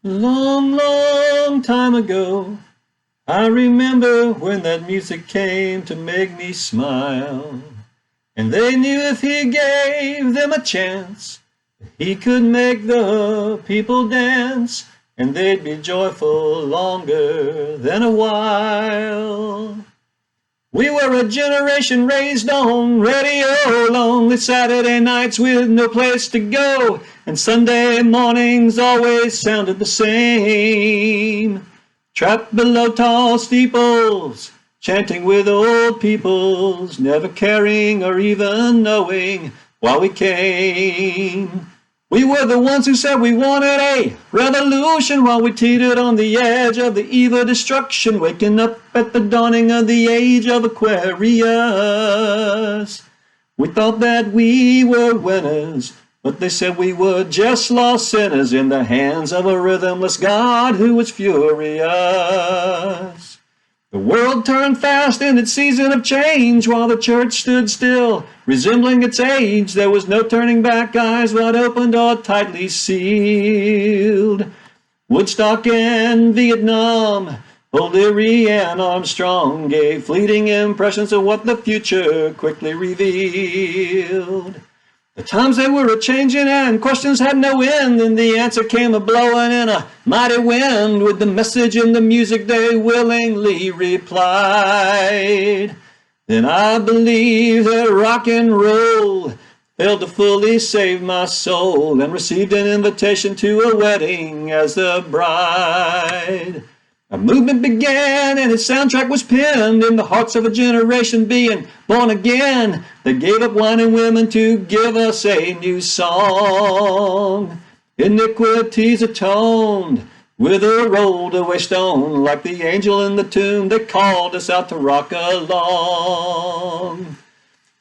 Long, long time ago, I remember when that music came to make me smile. And they knew if he gave them a chance, he could make the people dance, and they'd be joyful longer than a while. We were a generation raised on radio, lonely Saturday nights with no place to go, and Sunday mornings always sounded the same. Trapped below tall steeples, chanting with old peoples, never caring or even knowing why we came. We were the ones who said we wanted a revolution while we teetered on the edge of the eve of destruction, waking up at the dawning of the age of Aquarius. We thought that we were winners, but they said we were just lost sinners in the hands of a rhythmless God who was furious. The world turned fast in its season of change while the church stood still, resembling its age. There was no turning back, eyes wide open or tightly sealed. Woodstock and Vietnam, Old Erie and Armstrong gave fleeting impressions of what the future quickly revealed. The times they were a-changing and questions had no end, and the answer came a-blowing in a mighty wind. With the message and the music they willingly replied. Then I believe that rock and roll failed to fully save my soul, and received an invitation to a wedding as the bride. A movement began and its soundtrack was penned in the hearts of a generation being born again. They gave up wine and women to give us a new song. Iniquities atoned with a rolled away stone. Like the angel in the tomb, they called us out to rock along.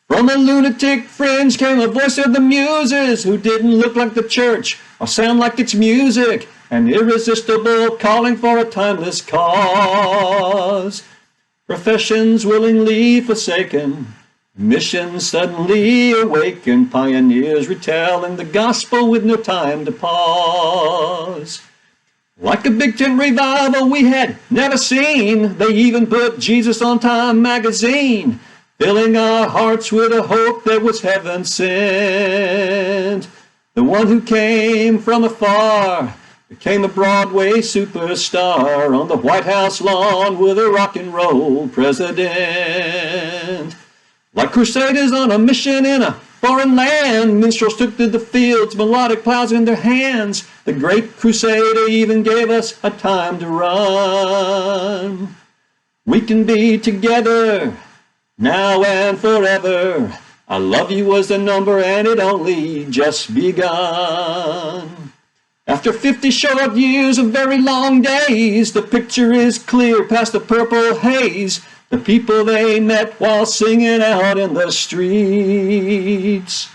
From a lunatic fringe came a voice of the muses who didn't look like the church or sound like its music. An irresistible calling for a timeless cause. Professions willingly forsaken, missions suddenly awaken, pioneers retelling the gospel with no time to pause. Like a big tent revival we had never seen, they even put Jesus on Time magazine, filling our hearts with a hope that was heaven sent. The one who came from afar became a Broadway superstar on the White House lawn with a rock and roll president. Like crusaders on a mission in a foreign land, minstrels took to the fields, melodic plows in their hands. The great crusader even gave us a time to run. We can be together now and forever. I love you was the number and it only just begun. After 50 short years of very long days, the picture is clear past the purple haze. The people they met while singing out in the streets.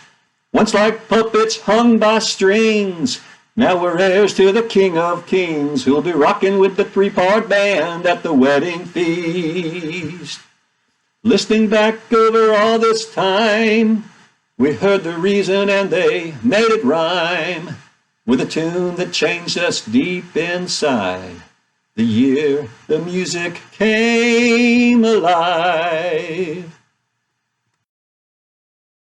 Once like puppets hung by strings, now we're heirs to the King of Kings, who'll be rocking with the three-part band at the wedding feast. Listening back over all this time, we heard the reason and they made it rhyme. With a tune that changed us deep inside, the year the music came alive.